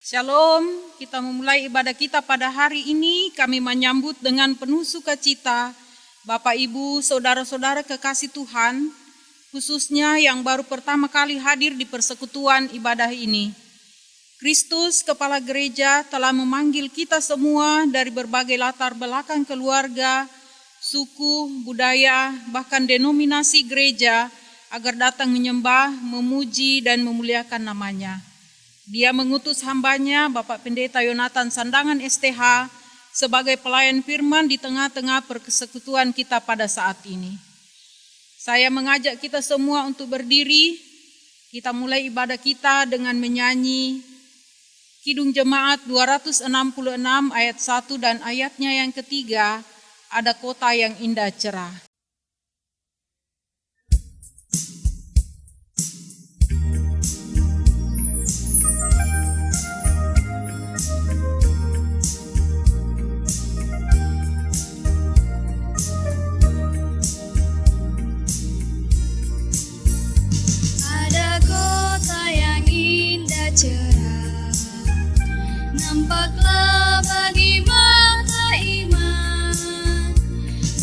Shalom, kita memulai ibadah kita pada hari ini. Kami menyambut dengan penuh sukacita Bapak Ibu, Saudara-saudara kekasih Tuhan, khususnya yang baru pertama kali hadir di persekutuan ibadah ini. Kristus, Kepala Gereja, telah memanggil kita semua dari berbagai latar belakang keluarga, suku, budaya, bahkan denominasi gereja, agar datang menyembah, memuji, dan memuliakan namanya. Dia mengutus hambanya, Bapak Pendeta Yonatan Sandangan STH, sebagai pelayan firman di tengah-tengah persekutuan kita pada saat ini. Saya mengajak kita semua untuk berdiri. Kita mulai ibadah kita dengan menyanyi Kidung Jemaat 266 ayat 1 dan ayatnya yang ketiga, Ada Kota yang Indah Cerah. Cerah, nampaklah bagi mata iman,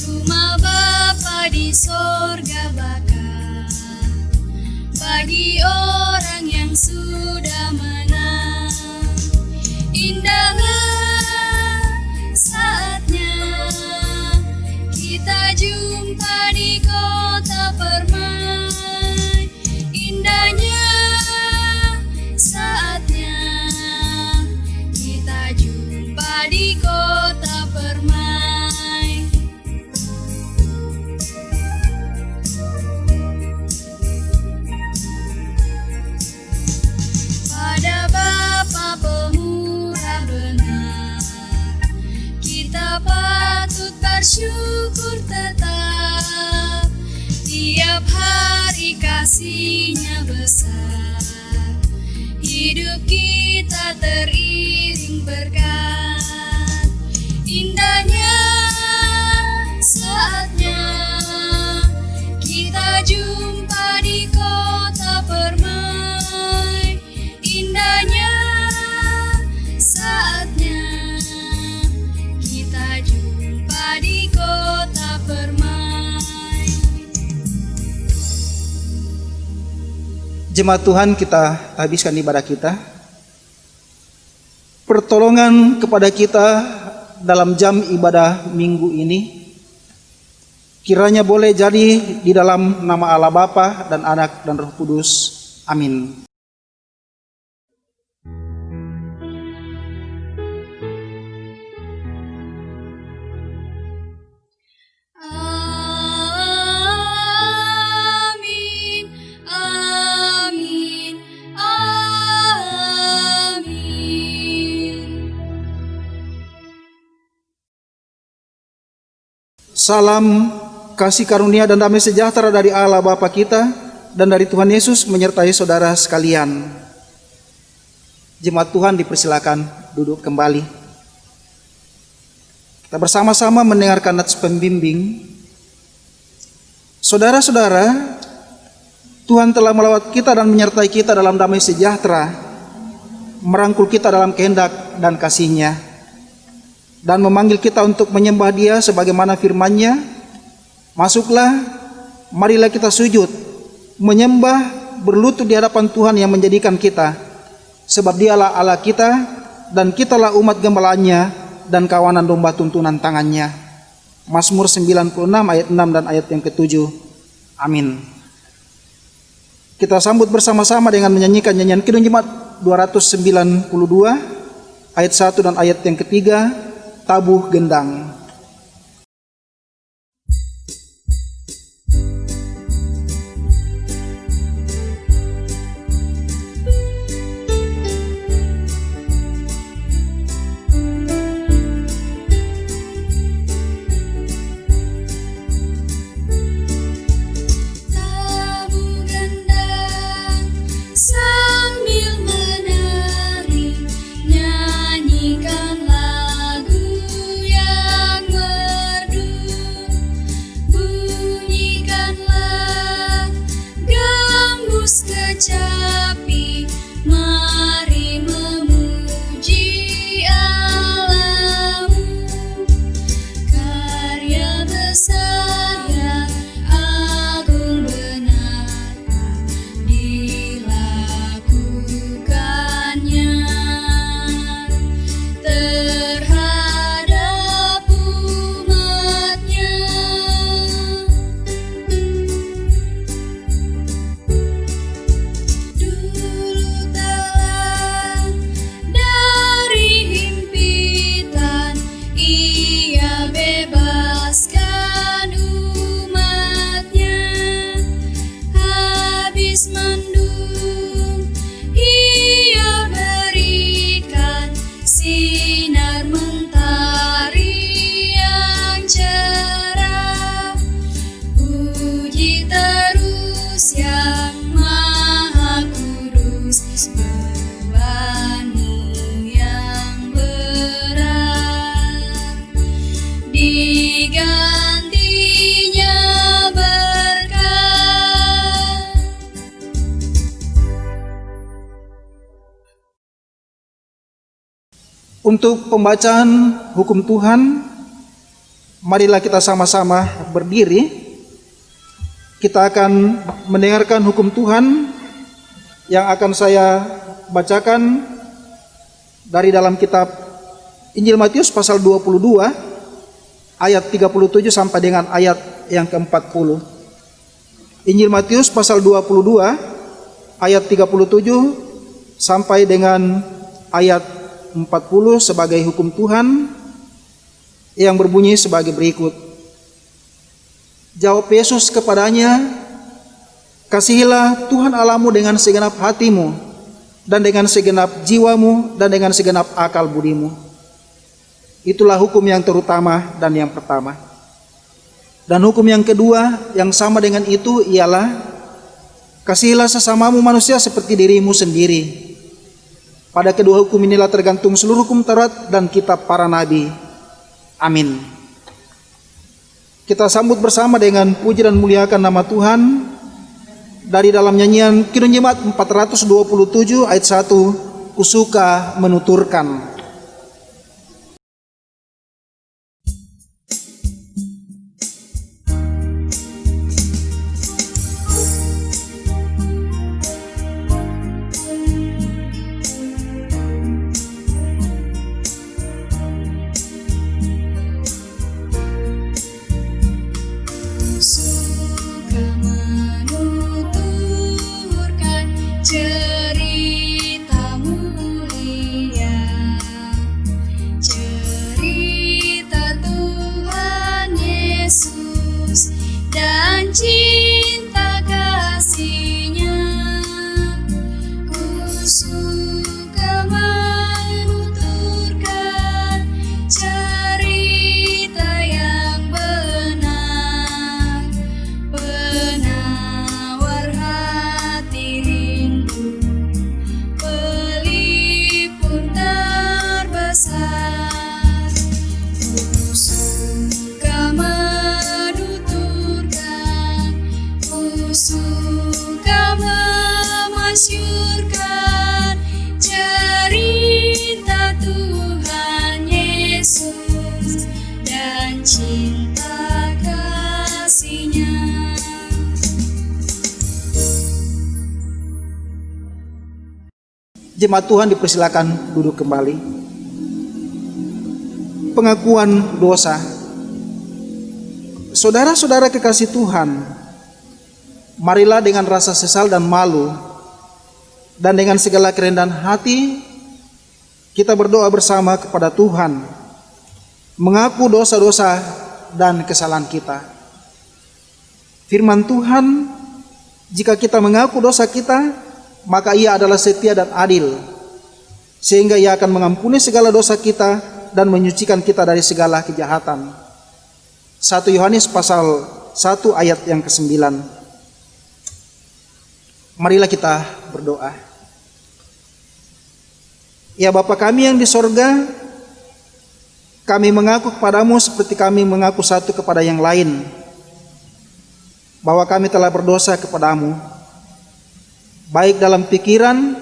rumah Bapa di sorga bakal, bagi orang yang sudah menang. Indahlah saatnya kita jumpa di kota permai, indahnya saatnya kita jumpa di kota permai. Pada Bapa pemurah benar, kita patut bersyukur tetap. Tiap hari kasih-Nya besar, hidup kita teriring berkat. Indahnya saatnya kita jumpa di kota permai, indahnya saatnya kita jumpa di kota permai. Jemaat Tuhan, kita habiskan ibadah kita. Pertolongan kepada kita dalam jam ibadah minggu ini kiranya boleh jadi di dalam nama Allah Bapa dan Anak dan Roh Kudus. Amin. Salam kasih karunia dan damai sejahtera dari Allah Bapa kita dan dari Tuhan Yesus menyertai saudara sekalian. Jemaat Tuhan dipersilakan duduk kembali. Kita bersama-sama mendengarkan nats pembimbing. Saudara-saudara, Tuhan telah melawat kita dan menyertai kita dalam damai sejahtera, merangkul kita dalam kehendak dan kasih-Nya, dan memanggil kita untuk menyembah Dia sebagaimana firman-Nya. Masuklah, marilah kita sujud, menyembah, berlutut di hadapan Tuhan yang menjadikan kita, sebab Dialah Allah kita dan kitalah umat gembala-Nya dan kawanan domba tuntunan tangan-Nya. Mazmur 96 ayat 6 dan ayat yang ke-7. Amin. Kita sambut bersama-sama dengan menyanyikan nyanyian Kidung Jemaat 292 ayat 1 dan ayat yang ketiga, Tabuh Gendang. Sambil menari, nyanyikan lagu yang Untuk pembacaan hukum Tuhan, marilah kita sama-sama berdiri. Kita akan mendengarkan hukum Tuhan yang akan saya bacakan dari dalam kitab Injil Matius pasal 22 ayat 37 sampai dengan ayat yang ke-40. Injil Matius pasal 22 ayat 37 sampai dengan ayat 40 sebagai hukum Tuhan yang berbunyi sebagai berikut. Jawab Yesus kepadanya, "Kasihilah Tuhan Allahmu dengan segenap hatimu, dan dengan segenap jiwamu, dan dengan segenap akal budimu. Itulah hukum yang terutama dan yang pertama. Dan hukum yang kedua yang sama dengan itu ialah, kasihilah sesamamu manusia seperti dirimu sendiri. Pada kedua hukum inilah tergantung seluruh hukum Taurat dan kitab para nabi." Amin. Kita sambut bersama dengan puji dan muliakan nama Tuhan dari dalam nyanyian Kidung Jemaat 427 ayat 1, "Kusuka menuturkan." Suka menuturkan cerita mulia, cerita Tuhan Yesus dan cinta kasih-Nya. Ku suka menuturkan cerita yang benar, penawar hati rindu, pelipur terbesar. Ku suka menuturkan, ku suka memasyurkan cerita Tuhan Yesus dan cinta kasih-Nya. Jemaat Tuhan dipersilakan duduk kembali. Pengakuan dosa. Saudara-saudara kekasih Tuhan, marilah dengan rasa sesal dan malu dan dengan segala kerendahan hati kita berdoa bersama kepada Tuhan, mengaku dosa-dosa dan kesalahan kita. Firman Tuhan, jika kita mengaku dosa kita, maka Ia adalah setia dan adil, sehingga Ia akan mengampuni segala dosa kita dan menyucikan kita dari segala kejahatan. 1 Yohanes pasal 1 ayat yang ke-9. Marilah kita berdoa. Ya Bapa kami yang di sorga, kami mengaku kepadamu seperti kami mengaku satu kepada yang lain, bahwa kami telah berdosa kepadamu, baik dalam pikiran,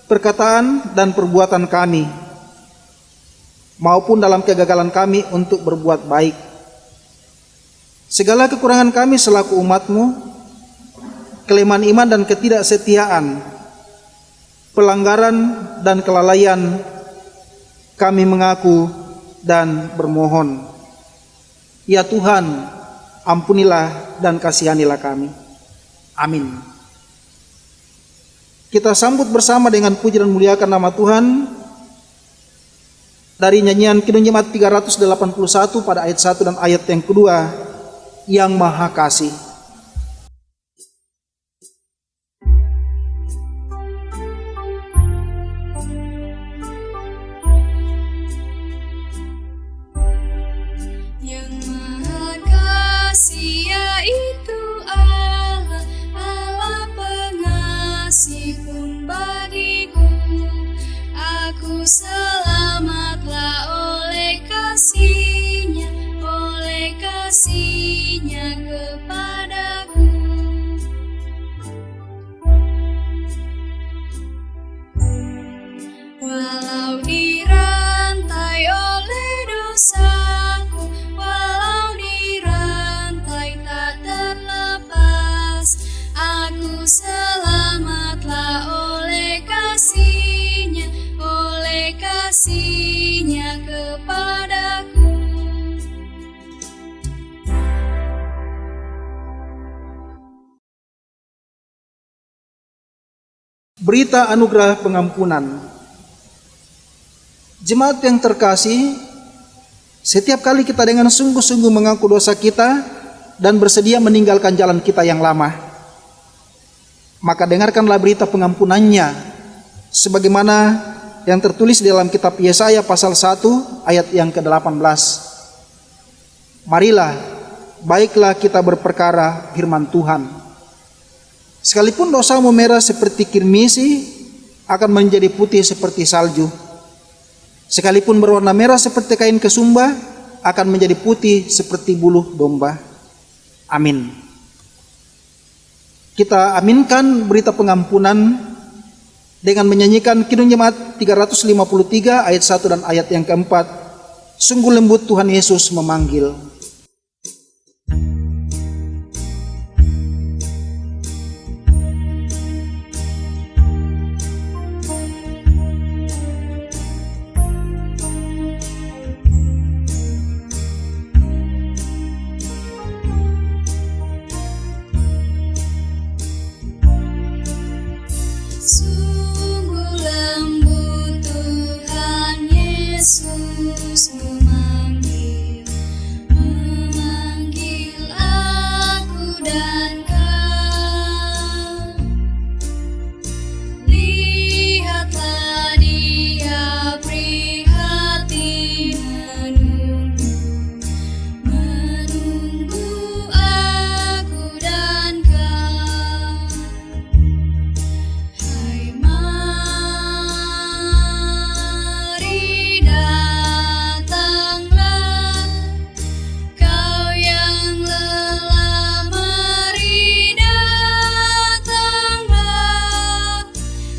perkataan, dan perbuatan kami, maupun dalam kegagalan kami untuk berbuat baik. Segala kekurangan kami selaku umat-Mu, kelemahan iman dan ketidaksetiaan, pelanggaran dan kelalaian, kami mengaku dan bermohon. Ya Tuhan, ampunilah dan kasihanilah kami. Amin. Kita sambut bersama dengan puji dan muliakan nama Tuhan dari nyanyian Kidung Jemaat 381 pada ayat 1 dan ayat yang kedua, Yang Maha Kasih. Yang Maha Kasih yaitu Allah, Allah pengasih pun bagiku. Aku selamatlah oleh kasih-Nya, oleh kasih-Nya kepada Berita anugerah pengampunan. Jemaat yang terkasih, setiap kali kita dengan sungguh-sungguh mengaku dosa kita dan bersedia meninggalkan jalan kita yang lama, maka dengarkanlah berita pengampunannya sebagaimana yang tertulis di dalam kitab Yesaya pasal 1 ayat yang ke-18. Marilah, baiklah kita berperkara firman Tuhan. Sekalipun dosamu merah seperti kirmisi, akan menjadi putih seperti salju. Sekalipun berwarna merah seperti kain kesumba, akan menjadi putih seperti buluh domba. Amin. Kita aminkan berita pengampunan dengan menyanyikan Kidung Jemaat 353 ayat 1 dan ayat yang keempat. Sungguh lembut Tuhan Yesus memanggil. Sungguh lembut Tuhan Yesus memanggil, memanggil aku dan kau. Lihatlah Dia prihatin menunggu aku dan kau. Hai, mari datanglah, kau yang lelah, mari datanglah.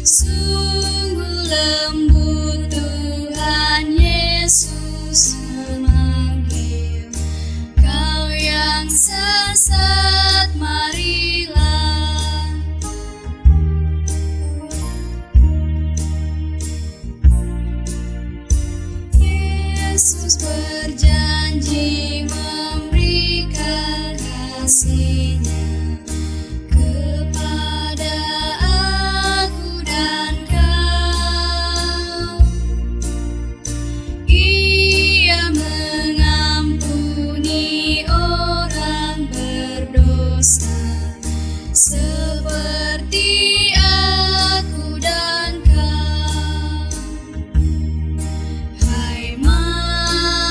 Sungguh lembut Tuhan Yesus memanggil, kau yang sesat, marilah. Yesus berjanji memberikan kasih-Nya kepada aku dan kau. Ia mengampuni orang berdosa seperti aku dan kau. Hai, mari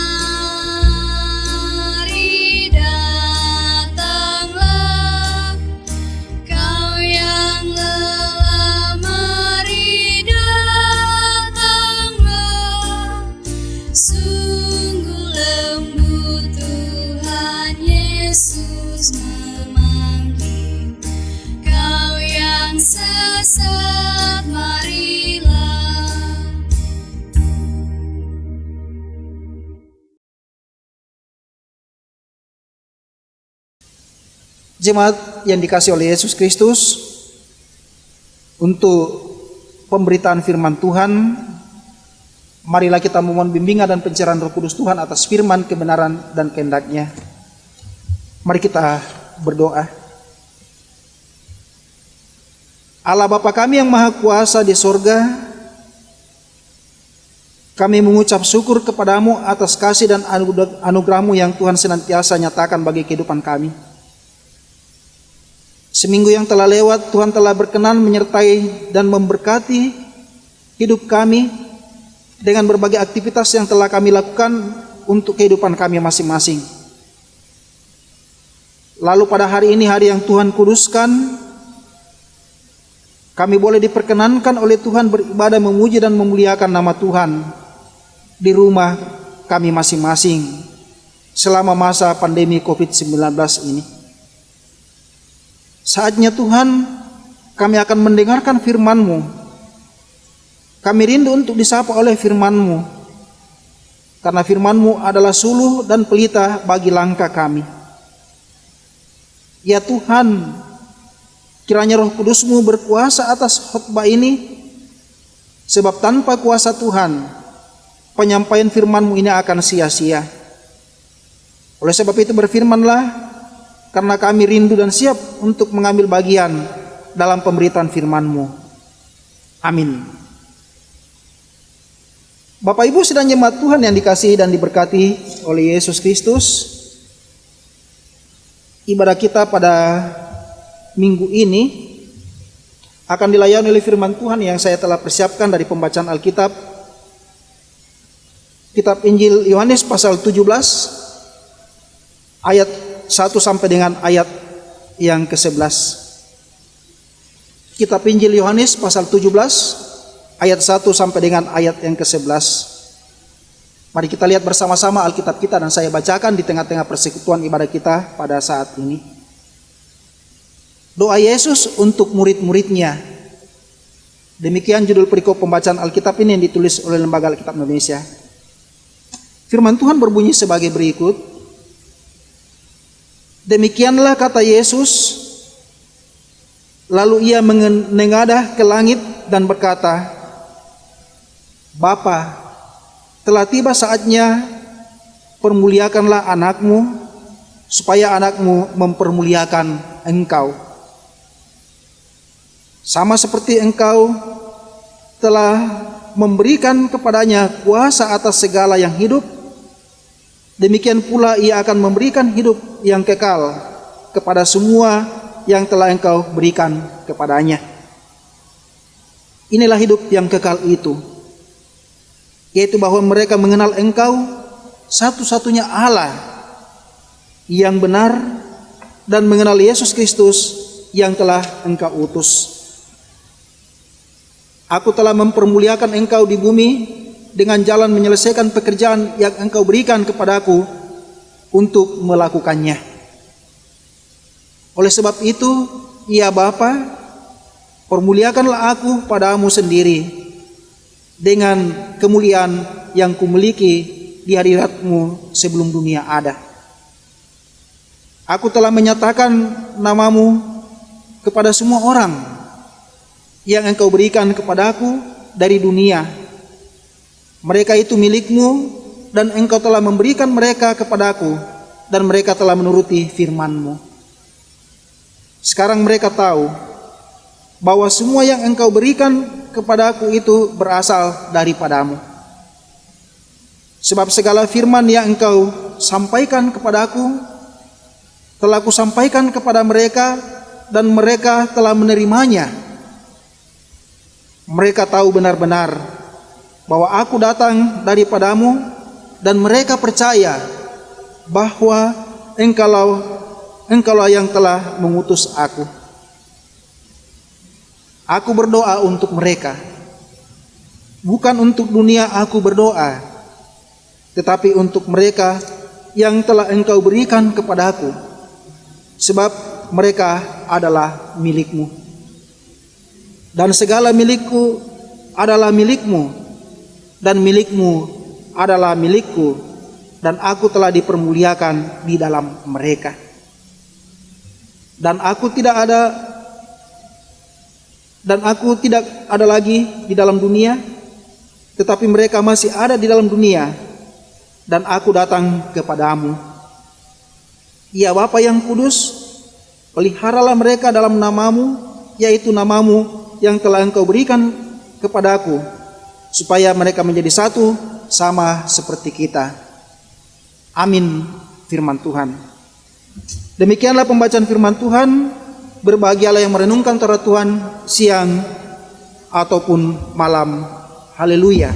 datanglah, kau yang lelah, mari datanglah. Sungguh lembut Tuhan Yesus memanggil, kau yang sesat, marilah. Jemaat yang dikasihi oleh Yesus Kristus, untuk pemberitaan firman Tuhan, marilah kita memohon bimbingan dan pencerahan Roh Kudus Tuhan atas firman kebenaran dan kehendak-Nya. Mari kita berdoa. Allah Bapa kami yang Maha Kuasa di sorga, kami mengucap syukur kepadamu atas kasih dan anugerah-Mu yang Tuhan senantiasa nyatakan bagi kehidupan kami. Seminggu yang telah lewat, Tuhan telah berkenan menyertai dan memberkati hidup kami dengan berbagai aktivitas yang telah kami lakukan untuk kehidupan kami masing-masing. Lalu pada hari ini, hari yang Tuhan kuduskan, kami boleh diperkenankan oleh Tuhan beribadah, memuji dan memuliakan nama Tuhan di rumah kami masing-masing selama masa pandemi COVID-19 ini. Saatnya Tuhan, kami akan mendengarkan firman-Mu. Kami rindu untuk disapa oleh firman-Mu, karena firman-Mu adalah suluh dan pelita bagi langkah kami. Ya Tuhan, kiranya Roh Kudus-Mu berkuasa atas khotbah ini, sebab tanpa kuasa Tuhan, penyampaian firman-Mu ini akan sia-sia. Oleh sebab itu berfirmanlah, karena kami rindu dan siap untuk mengambil bagian dalam pemberitaan firman-Mu. Amin. Bapak Ibu sedang jemaat Tuhan yang dikasihi dan diberkati oleh Yesus Kristus, ibadah kita pada minggu ini akan dilayani oleh firman Tuhan yang saya telah persiapkan dari pembacaan Alkitab, Kitab Injil Yohanes pasal 17 ayat 1 sampai dengan ayat yang ke-11. Kitab Injil Yohanes pasal 17 ayat 1 sampai dengan ayat yang ke-11. Mari kita lihat bersama-sama Alkitab kita dan saya bacakan di tengah-tengah persekutuan ibadah kita pada saat ini. Doa Yesus untuk murid-muridnya. Demikian judul perikop pembacaan Alkitab ini yang ditulis oleh Lembaga Alkitab Indonesia. Firman Tuhan berbunyi sebagai berikut. Demikianlah kata Yesus, lalu ia menengadah ke langit dan berkata, Bapa, telah tiba saatnya, permuliakanlah anakmu, supaya anakmu mempermuliakan engkau. Sama seperti engkau telah memberikan kepadanya kuasa atas segala yang hidup, demikian pula ia akan memberikan hidup yang kekal kepada semua yang telah engkau berikan kepadanya. Inilah hidup yang kekal itu, yaitu bahwa mereka mengenal engkau satu-satunya Allah yang benar dan mengenal Yesus Kristus yang telah engkau utus. Aku telah mempermuliakan engkau di bumi dengan jalan menyelesaikan pekerjaan yang engkau berikan kepadaku untuk melakukannya. Oleh sebab itu, ya Bapa, permuliakanlah aku padamu sendiri dengan kemuliaan yang kumiliki di hadirat-Mu sebelum dunia ada. Aku telah menyatakan namamu kepada semua orang yang engkau berikan kepadaku dari dunia. Mereka itu milik-Mu dan engkau telah memberikan mereka kepadaku dan mereka telah menuruti firman-Mu. Sekarang mereka tahu bahwa semua yang engkau berikan kepadaku itu berasal daripadamu. Sebab segala firman yang engkau sampaikan kepadaku telah kusampaikan kepada mereka dan mereka telah menerimanya. Mereka tahu benar-benar bahwa aku datang daripadamu dan mereka percaya bahwa Engkaulah yang telah mengutus aku. Aku berdoa untuk mereka. Bukan untuk dunia aku berdoa, tetapi untuk mereka yang telah engkau berikan kepadaku, sebab mereka adalah milik-Mu. Dan segala milikku adalah milik-Mu, dan milik-Mu adalah milikku, dan aku telah dipermuliakan di dalam mereka. Dan aku tidak ada lagi di dalam dunia, tetapi mereka masih ada di dalam dunia, dan aku datang kepadamu. Ya Bapa yang kudus, peliharalah mereka dalam namamu, yaitu namamu yang telah engkau berikan kepadaku, supaya mereka menjadi satu sama seperti kita. Amin. Firman Tuhan. Demikianlah pembacaan firman Tuhan. Berbahagialah yang merenungkan Taurat Tuhan siang ataupun malam. Haleluya.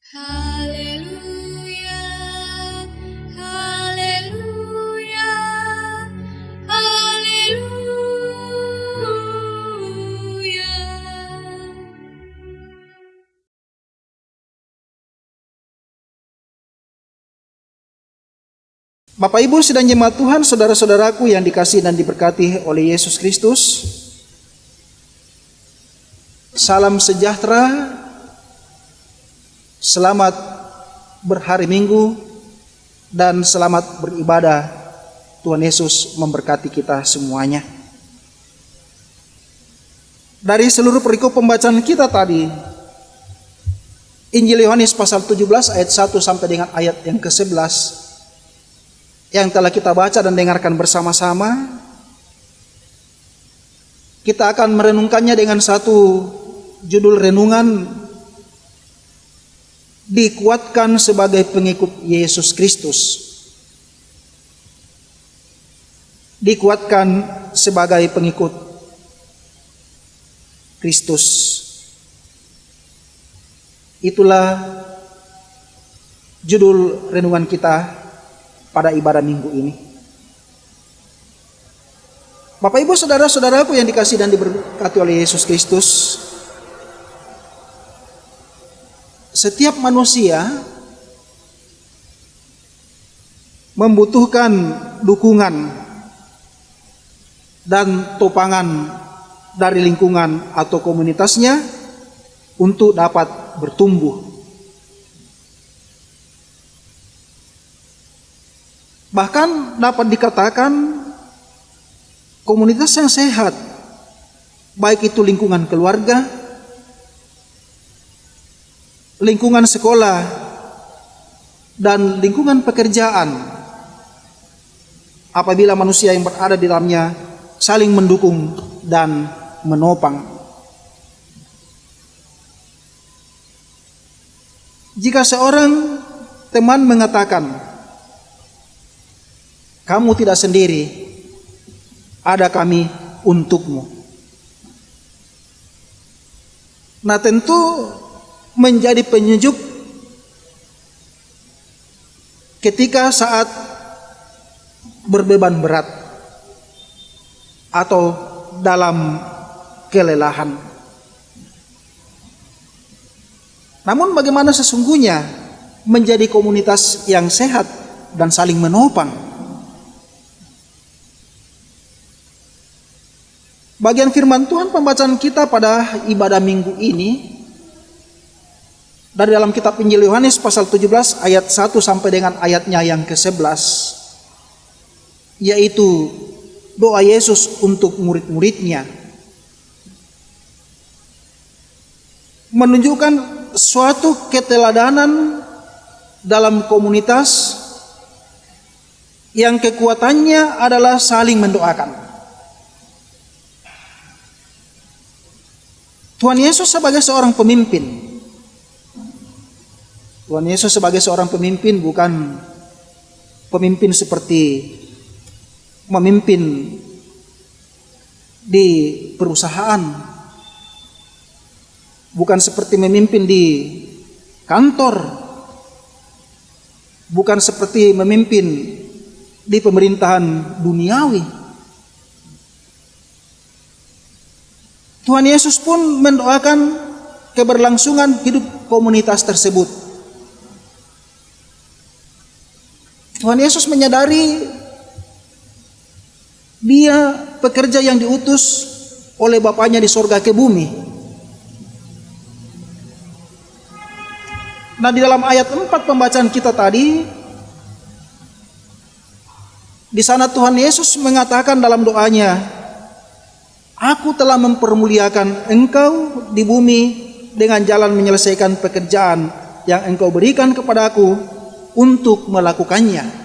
Haleluya, haleluya, haleluya. Bapak Ibu sedang jemaat Tuhan, saudara-saudaraku yang dikasihi dan diberkati oleh Yesus Kristus. Salam sejahtera, selamat berhari Minggu, dan selamat beribadah. Tuhan Yesus memberkati kita semuanya. Dari seluruh perikop pembacaan kita tadi, Injil Yohanes pasal 17 ayat 1 sampai dengan ayat yang ke-11 yang telah kita baca dan dengarkan bersama-sama, Kita akan merenungkannya dengan satu judul renungan, dikuatkan sebagai pengikut Yesus Kristus. Dikuatkan sebagai pengikut Kristus. Itulah judul renungan kita pada ibadah minggu ini. Bapak Ibu saudara-saudaraku yang dikasihi dan diberkati oleh Yesus Kristus, setiap manusia membutuhkan dukungan dan topangan dari lingkungan atau komunitasnya untuk dapat bertumbuh. Bahkan dapat dikatakan komunitas yang sehat, baik itu lingkungan keluarga, lingkungan sekolah, dan lingkungan pekerjaan, apabila manusia yang berada di dalamnya saling mendukung dan menopang. Jika seorang teman mengatakan, "Kamu tidak sendiri, ada kami untukmu." Nah, tentu menjadi penyejuk ketika saat berbeban berat atau dalam kelelahan. Namun bagaimana sesungguhnya menjadi komunitas yang sehat dan saling menopang? Bagian firman Tuhan pembacaan kita pada ibadah minggu ini dari dalam kitab Injil Yohanes pasal 17 ayat 1 sampai dengan ayatnya yang ke-11, yaitu doa Yesus untuk murid-muridnya, menunjukkan suatu keteladanan dalam komunitas yang kekuatannya adalah saling mendoakan. Tuhan Yesus sebagai seorang pemimpin, Tuhan Yesus sebagai seorang pemimpin bukan pemimpin seperti memimpin di perusahaan, bukan seperti memimpin di kantor, bukan seperti memimpin di pemerintahan duniawi. Tuhan Yesus pun mendoakan keberlangsungan hidup komunitas tersebut. Tuhan Yesus menyadari Dia pekerja yang diutus oleh Bapaknya di sorga ke bumi. Nah, di dalam ayat 4 pembacaan kita tadi, di sana Tuhan Yesus mengatakan dalam doanya, "Aku telah mempermuliakan engkau di bumi dengan jalan menyelesaikan pekerjaan yang engkau berikan kepadaku untuk melakukannya."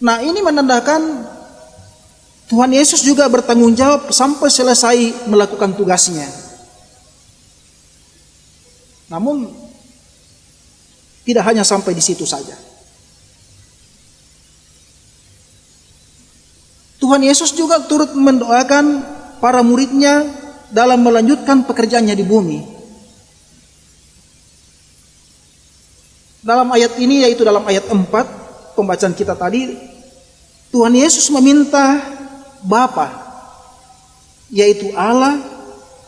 Nah, ini menandakan Tuhan Yesus juga bertanggung jawab sampai selesai melakukan tugasnya. Namun tidak hanya sampai di situ saja. Tuhan Yesus juga turut mendoakan para muridnya dalam melanjutkan pekerjaannya di bumi. Dalam ayat ini, yaitu dalam ayat 4 pembacaan kita tadi, Tuhan Yesus meminta Bapa, yaitu Allah,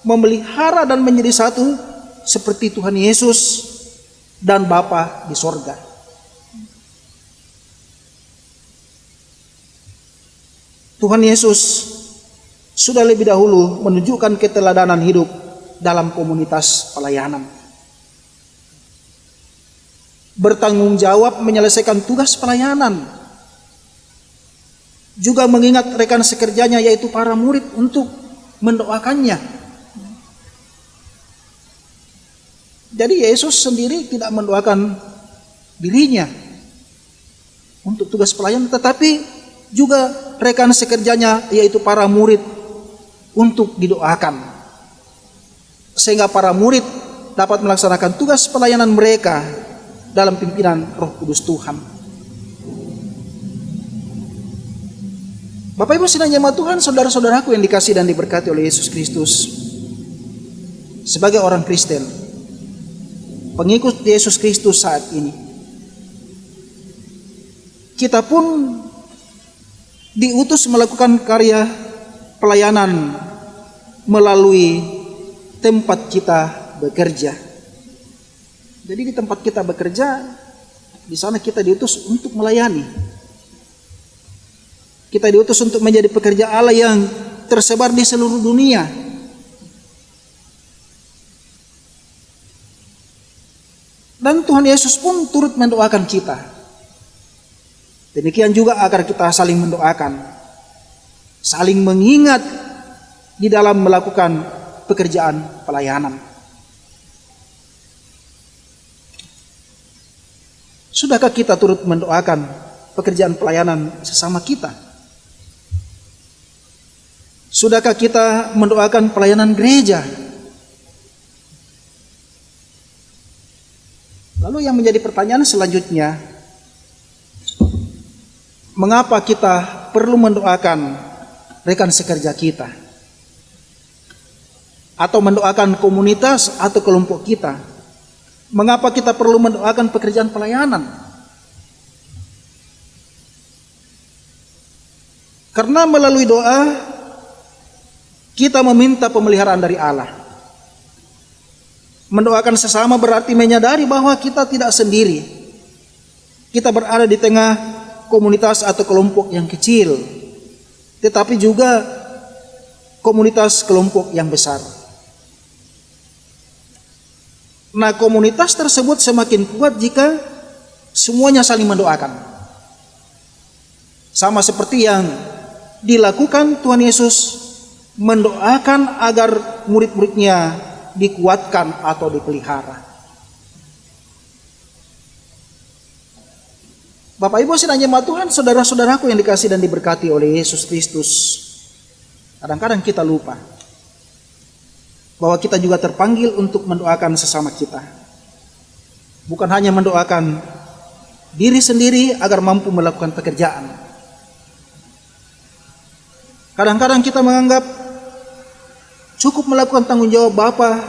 memelihara dan menjadi satu seperti Tuhan Yesus dan Bapa di sorga. Tuhan Yesus sudah lebih dahulu menunjukkan keteladanan hidup dalam komunitas pelayanan. Bertanggung jawab menyelesaikan tugas pelayanan. Juga mengingat rekan sekerjanya yaitu para murid untuk mendoakannya. Jadi Yesus sendiri tidak mendoakan dirinya untuk tugas pelayanan, tetapi juga rekan sekerjanya, yaitu para murid, untuk didoakan, sehingga para murid dapat melaksanakan tugas pelayanan mereka dalam pimpinan Roh Kudus Tuhan. Bapak Ibu sidang jemaat Tuhan, saudara-saudaraku yang dikasihi dan diberkati oleh Yesus Kristus, sebagai orang Kristen, pengikut Yesus Kristus saat ini, kita pun diutus melakukan karya pelayanan melalui tempat kita bekerja. Jadi di tempat kita bekerja, di sana kita diutus untuk melayani. Kita diutus untuk menjadi pekerja Allah yang tersebar di seluruh dunia. Dan Tuhan Yesus pun turut mendoakan kita. Demikian juga agar kita saling mendoakan, saling mengingat di dalam melakukan pekerjaan pelayanan. Sudahkah kita turut mendoakan pekerjaan pelayanan sesama kita? Sudahkah kita mendoakan pelayanan gereja? Lalu yang menjadi pertanyaan selanjutnya, mengapa kita perlu mendoakan rekan sekerja kita? Atau mendoakan komunitas atau kelompok kita? Mengapa kita perlu mendoakan pekerjaan pelayanan? Karena melalui doa kita meminta pemeliharaan dari Allah. Mendoakan sesama berarti menyadari bahwa kita tidak sendiri. Kita berada di tengah komunitas atau kelompok yang kecil, tetapi juga komunitas kelompok yang besar. Nah, komunitas tersebut semakin kuat jika semuanya saling mendoakan. Sama seperti yang dilakukan Tuhan Yesus, mendoakan agar murid-muridnya dikuatkan atau dipelihara. Bapak Ibu sidang jemaat Tuhan, saudara-saudaraku yang dikasihi dan diberkati oleh Yesus Kristus, kadang-kadang kita lupa bahwa kita juga terpanggil untuk mendoakan sesama kita. Bukan hanya mendoakan diri sendiri agar mampu melakukan pekerjaan. Kadang-kadang kita menganggap cukup melakukan tanggung jawab Bapa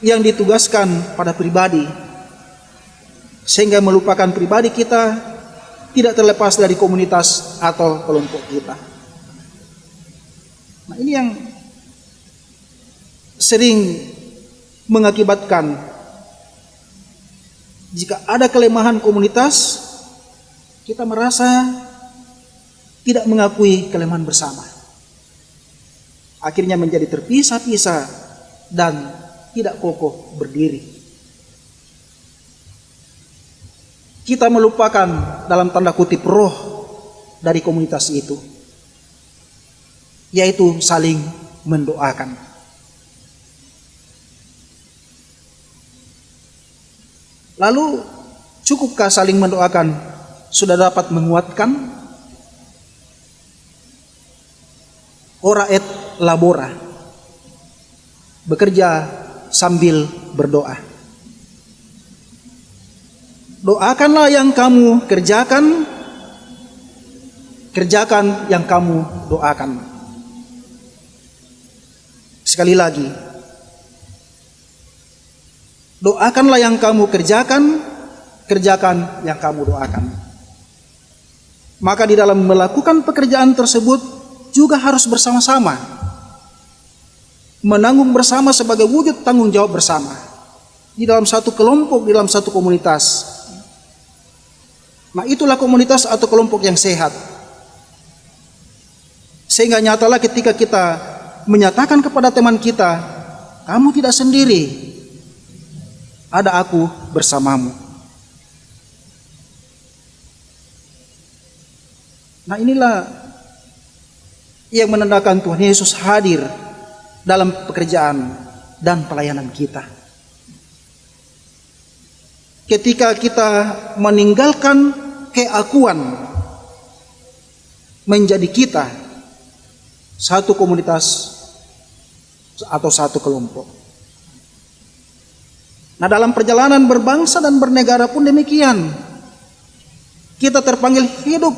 yang ditugaskan pada pribadi, sehingga melupakan pribadi kita tidak terlepas dari komunitas atau kelompok kita. Nah, ini yang sering mengakibatkan jika ada kelemahan komunitas, kita merasa tidak mengakui kelemahan bersama. Akhirnya menjadi terpisah-pisah dan tidak kokoh berdiri. Kita melupakan dalam tanda kutip roh dari komunitas itu, yaitu saling mendoakan. Lalu cukupkah saling mendoakan sudah dapat menguatkan? Ora et labora, bekerja sambil berdoa. Doakanlah yang kamu kerjakan, kerjakan yang kamu doakan. Sekali lagi, doakanlah yang kamu kerjakan, kerjakan yang kamu doakan. Maka di dalam melakukan pekerjaan tersebut juga harus bersama-sama, menanggung bersama sebagai wujud tanggung jawab bersama di dalam satu kelompok, di dalam satu komunitas. Nah, itulah komunitas atau kelompok yang sehat. Sehingga nyatalah ketika kita menyatakan kepada teman kita, kamu tidak sendiri, ada aku bersamamu. Nah, inilah yang menandakan Tuhan Yesus hadir dalam pekerjaan dan pelayanan kita. Ketika kita meninggalkan keakuan, menjadi kita satu komunitas atau satu kelompok. Nah, dalam perjalanan berbangsa dan bernegara pun demikian. Kita terpanggil hidup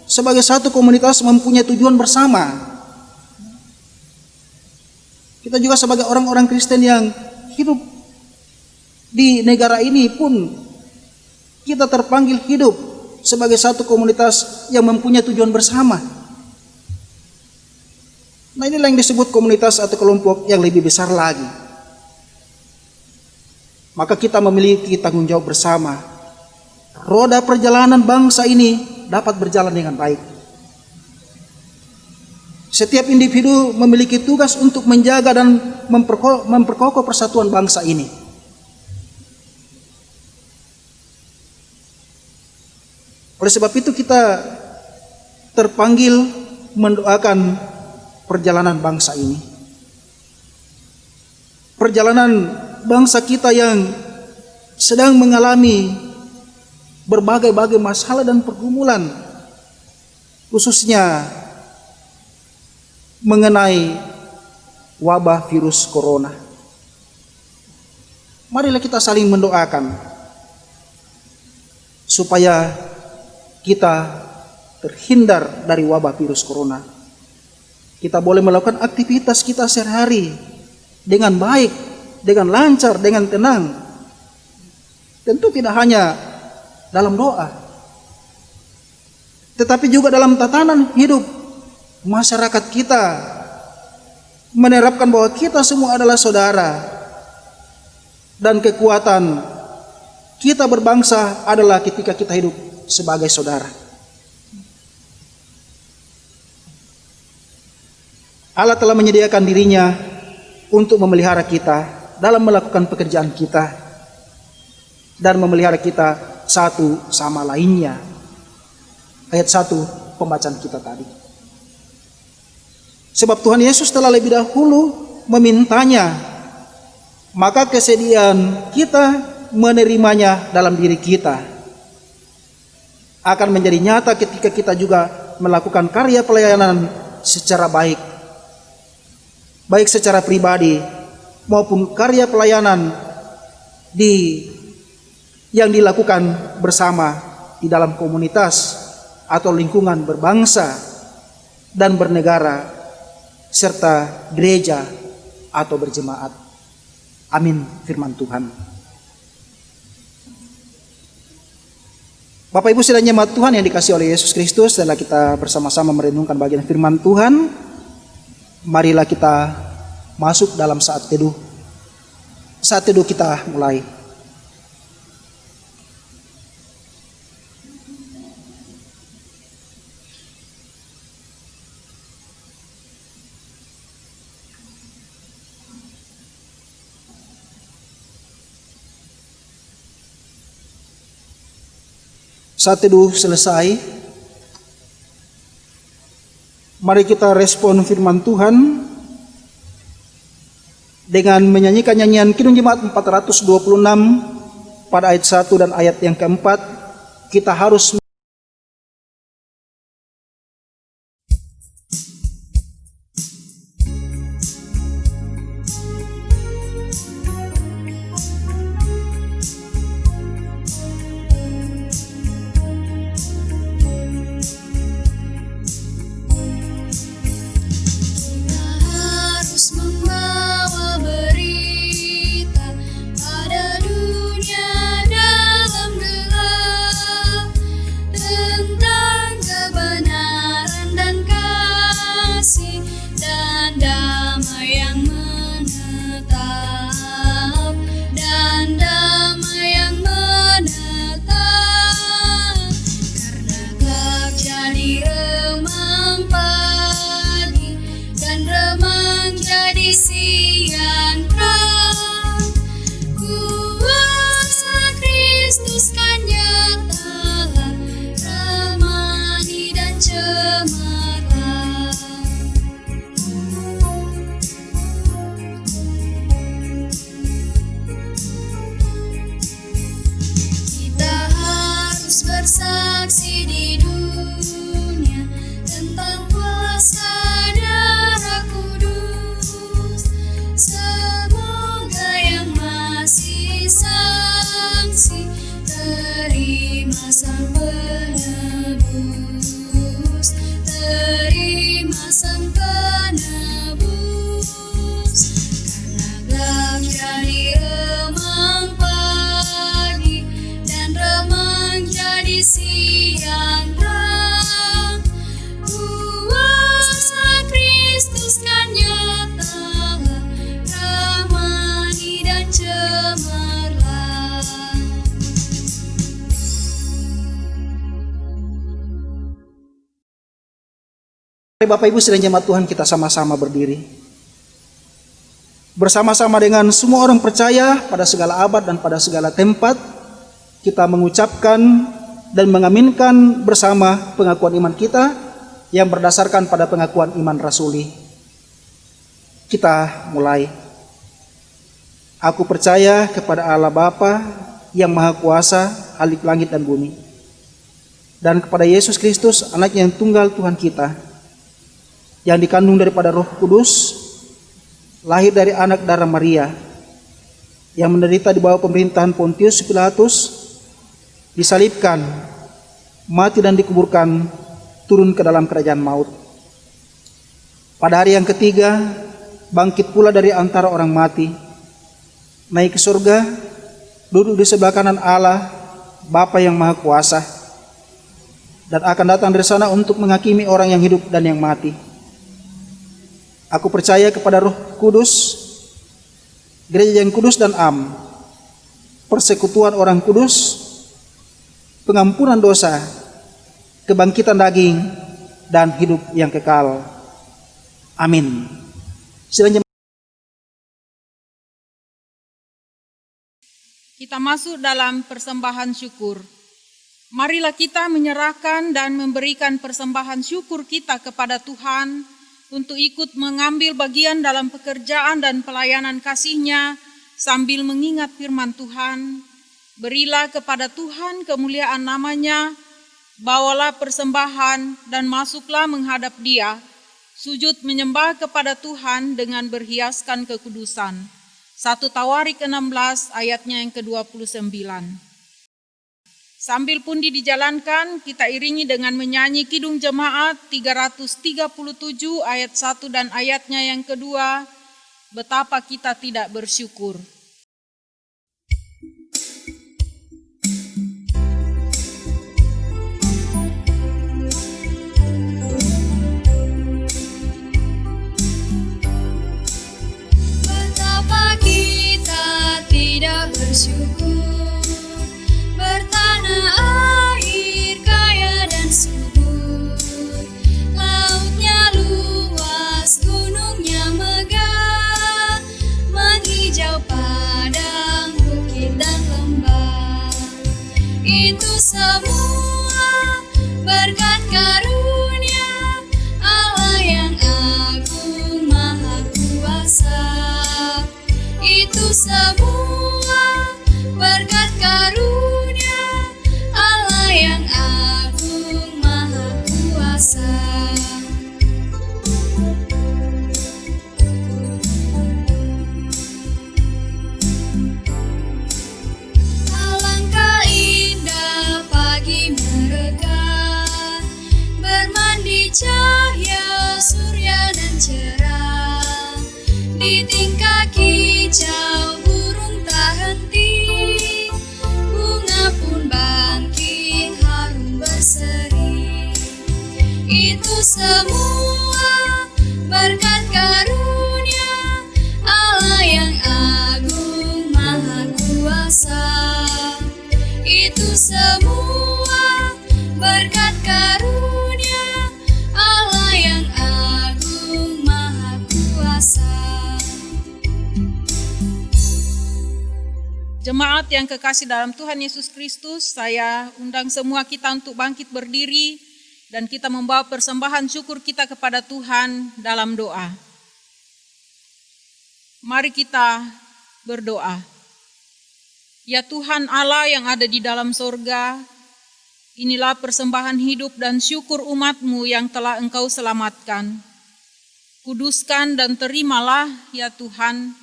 sebagai satu komunitas mempunyai tujuan bersama. Kita juga sebagai orang-orang Kristen yang hidup di negara ini pun kita terpanggil hidup sebagai satu komunitas yang mempunyai tujuan bersama. Nah, inilah yang disebut komunitas atau kelompok yang lebih besar lagi. Maka kita memiliki tanggung jawab bersama. Roda perjalanan bangsa ini dapat berjalan dengan baik. Setiap individu memiliki tugas untuk menjaga dan memperkokoh persatuan bangsa ini. Oleh sebab itu kita terpanggil mendoakan perjalanan bangsa ini. Perjalanan bangsa kita yang sedang mengalami berbagai-bagai masalah dan pergumulan, khususnya mengenai wabah virus corona. Marilah kita saling mendoakan supaya kita terhindar dari wabah virus corona. Kita boleh melakukan aktivitas kita sehari-hari dengan baik, dengan lancar, dengan tenang. Tentu tidak hanya dalam doa, tetapi juga dalam tatanan hidup masyarakat kita, menerapkan bahwa kita semua adalah saudara, dan kekuatan kita berbangsa adalah ketika kita hidup sebagai saudara. Allah telah menyediakan dirinya untuk memelihara kita dalam melakukan pekerjaan kita dan memelihara kita satu sama lainnya. Ayat 1 pembacaan kita tadi. Sebab Tuhan Yesus telah lebih dahulu memintanya, maka kesediaan kita menerimanya dalam diri kita akan menjadi nyata ketika kita juga melakukan karya pelayanan secara baik secara pribadi maupun karya pelayanan yang dilakukan bersama di dalam komunitas atau lingkungan berbangsa dan bernegara serta gereja atau berjemaat. Amin, firman Tuhan. Bapak Ibu saudara jemaat Tuhan yang dikasihi oleh Yesus Kristus, setelah kita bersama-sama merenungkan bagian firman Tuhan, marilah kita masuk dalam saat teduh. Saat teduh kita mulai. Saat teduh selesai, mari kita respon firman Tuhan dengan menyanyikan nyanyian Kidung Jemaat 426 pada ayat 1 dan ayat yang keempat. Kita harus membawa berita pada dunia dalam gelap tentang kebenaran dan kasih dan damai yang menetap dan damai yang menetap karena kelak jadi remang pagi dan remang jadi siang terang. Kuasa Kristus kan nyata, remani dan cemerlang. Kita harus bersaksi di dunia tentang kasih yang terang, kuasa Kristus kan nyata, ramai dan cemerlang. Bapak Ibu sedang jemaat Tuhan, kita sama-sama berdiri. Bersama-sama dengan semua orang percaya pada segala abad dan pada segala tempat, kita mengucapkan dan mengaminkan bersama pengakuan iman kita yang berdasarkan pada pengakuan iman rasuli. Kita mulai. Aku percaya kepada Allah Bapa yang Maha Kuasa, Khalik langit dan bumi, dan kepada Yesus Kristus, Anaknya yang tunggal Tuhan kita, yang dikandung daripada Roh Kudus, lahir dari anak darah Maria, yang menderita di bawah pemerintahan Pontius Pilatus, disalibkan, mati dan dikuburkan, turun ke dalam kerajaan maut. Pada hari yang ketiga, bangkit pula dari antara orang mati, naik ke surga, duduk di sebelah kanan Allah, Bapa yang Maha Kuasa, dan akan datang dari sana untuk menghakimi orang yang hidup dan yang mati. Aku percaya kepada Roh Kudus, gereja yang kudus dan am, persekutuan orang kudus, pengampunan dosa, kebangkitan daging, dan hidup yang kekal. Amin. Silakan. Kita masuk dalam persembahan syukur. Marilah kita menyerahkan dan memberikan persembahan syukur kita kepada Tuhan untuk ikut mengambil bagian dalam pekerjaan dan pelayanan kasih-Nya sambil mengingat firman Tuhan. Berilah kepada Tuhan kemuliaan nama-Nya, bawalah persembahan dan masuklah menghadap Dia, sujud menyembah kepada Tuhan dengan berhiaskan kekudusan. 1 Tawarik 16 ayatnya yang ke-29. Sambil pundi dijalankan, kita iringi dengan menyanyi Kidung Jemaat 337 ayat 1 dan ayatnya yang kedua, betapa kita tidak bersyukur. Betapa kita tidak bersyukur, bertanah air kaya dan subur, lautnya luas, gunungnya megah, menghijau padang, bukit dan lembah. Itu semua berkat karunia Allah yang agung maha kuasa. Itu semua berkat karunia Allah yang agung maha kuasa. Alangkah indah pagi mereka, bermandi cahaya surya dan cerah, di tingkah kicau burung tak henti, bunga pun bangkit harum berseri. Itu semua berkat karunia Allah yang agung maha kuasa. Itu semua berkat karunia Allah yang agung maha kuasa. Jemaat yang kekasih dalam Tuhan Yesus Kristus, saya undang semua kita untuk bangkit berdiri dan kita membawa persembahan syukur kita kepada Tuhan dalam doa. Mari kita berdoa. Ya Tuhan Allah yang ada di dalam sorga, inilah persembahan hidup dan syukur umat-Mu yang telah Engkau selamatkan. Kuduskan dan terimalah ya Tuhan,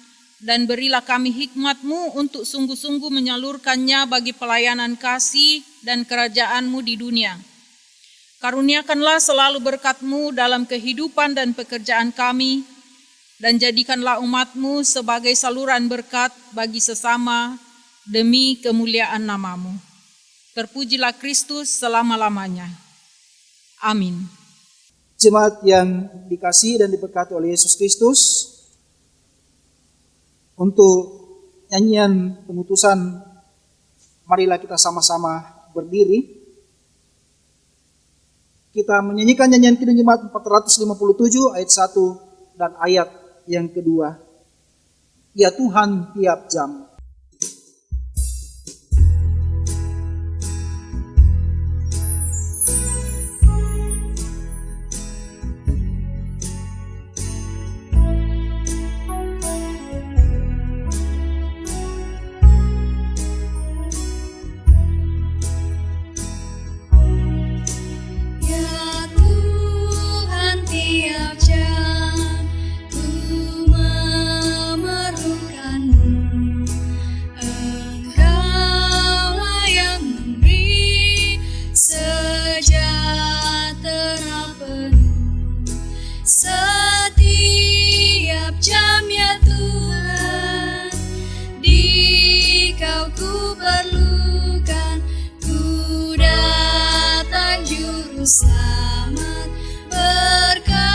dan berilah kami hikmat-Mu untuk sungguh-sungguh menyalurkannya bagi pelayanan kasih dan kerajaan-Mu di dunia. Karuniakanlah selalu berkat-Mu dalam kehidupan dan pekerjaan kami, dan jadikanlah umat-Mu sebagai saluran berkat bagi sesama demi kemuliaan nama-Mu. Terpujilah Kristus selama-lamanya. Amin. Jemaat yang dikasihi dan diberkati oleh Yesus Kristus, untuk nyanyian pemutusan, marilah kita sama-sama berdiri. Kita menyanyikan nyanyian Kidung Jemaat 457 ayat 1 dan ayat yang kedua. Ya Tuhan tiap jam. Ya Tuhan tiap jam ku memerlukan-Mu. Engkaulah yang memberi sejahtera penuh setiap jam, ya Tuhan. Di Kau ku perlukan, ku datang juru selamat, berkatilah.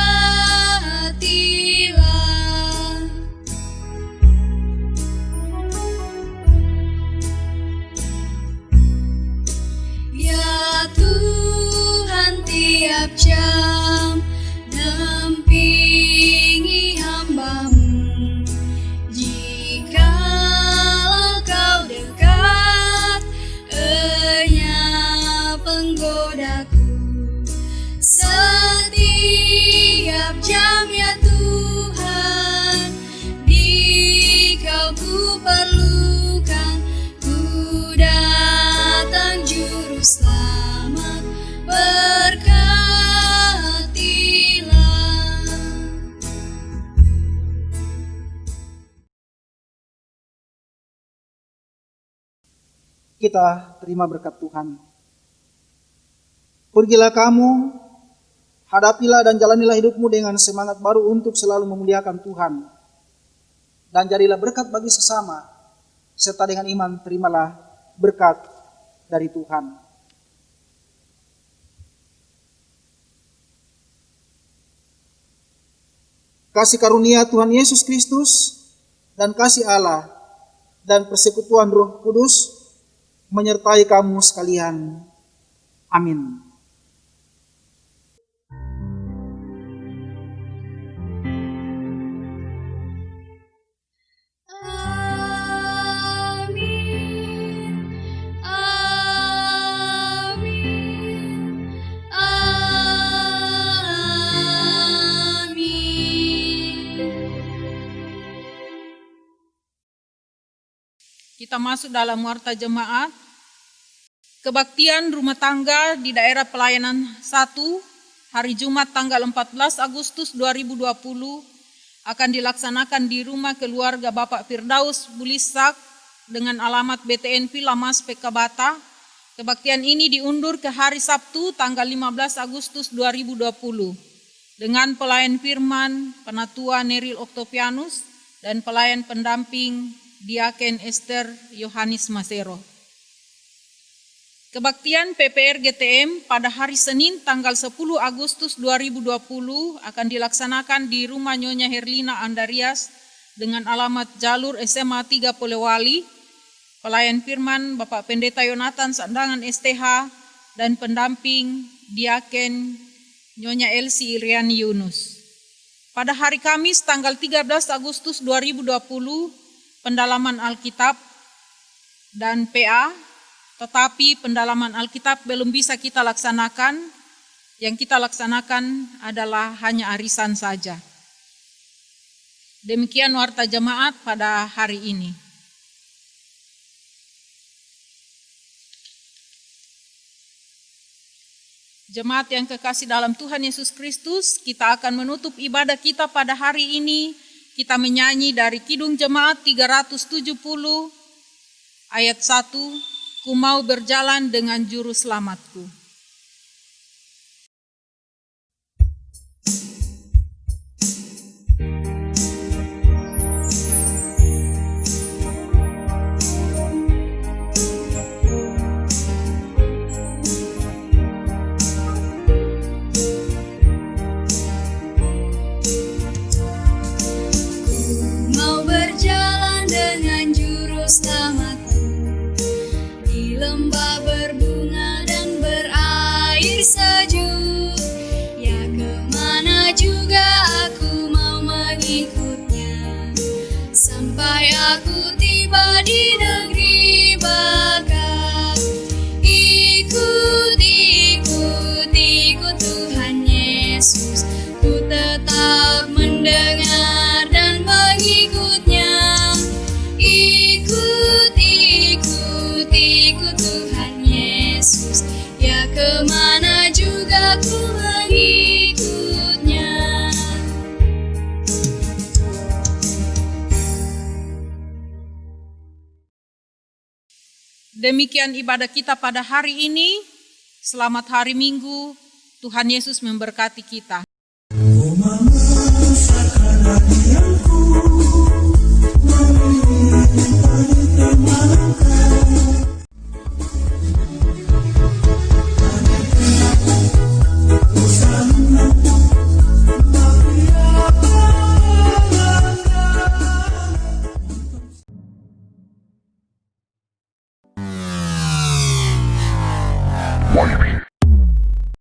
Ya Tuhan tiap jam dampingi hamba-Mu. Jikalau Kau dekat, enyah penggodaku setiap jam, ya Tuhan. Di Kau ku perlukan, ku datang juru selamat, berkatilah. Kita terima berkat Tuhan. Pergilah kamu, hadapilah dan jalanilah hidupmu dengan semangat baru untuk selalu memuliakan Tuhan. Dan jadilah berkat bagi sesama, serta dengan iman terimalah berkat dari Tuhan. Kasih karunia Tuhan Yesus Kristus dan kasih Allah dan persekutuan Roh Kudus menyertai kamu sekalian. Amin. Amin. Amin. Amin. Kita masuk dalam warta jemaat. Kebaktian rumah tangga di daerah pelayanan 1 hari Jumat tanggal 14 Agustus 2020 akan dilaksanakan di rumah keluarga Bapak Firdaus Bulisak dengan alamat BTN Villa Mas Pekabata. Kebaktian ini diundur ke hari Sabtu tanggal 15 Agustus 2020 dengan pelayan firman Penatua Neril Octavianus dan pelayan pendamping Diaken Esther Yohanis Masero. Kebaktian PPR GTM pada hari Senin tanggal 10 Agustus 2020 akan dilaksanakan di rumah Nyonya Herlina Andarias dengan alamat Jalur SMA 3 Polewali. Pelayan firman Bapak Pendeta Yonatan Sandangan STH dan pendamping Diaken Nyonya Elsie Iriani Yunus. Pada hari Kamis tanggal 13 Agustus 2020 pendalaman Alkitab dan PA, tetapi pendalaman Alkitab belum bisa kita laksanakan. Yang kita laksanakan adalah hanya arisan saja. Demikian warta jemaat pada hari ini. Jemaat yang kekasih dalam Tuhan Yesus Kristus, kita akan menutup ibadah kita pada hari ini. Kita menyanyi dari Kidung Jemaat 370 ayat 1. Ku mau berjalan dengan juru selamatku. lembah berbunga dan berair sejuk. Ya kemana juga aku mau mengikutnya, sampai aku tiba di negeri bakar. Ikut, ikut, ikut Tuhan Yesus, ku tetap mendengar dan mengikutnya. Ikut, ikut, ikut Tuhan Yesus, ya kemana juga ku mengikutnya. Demikian ibadah kita pada hari ini. Selamat hari Minggu. Tuhan Yesus memberkati kita.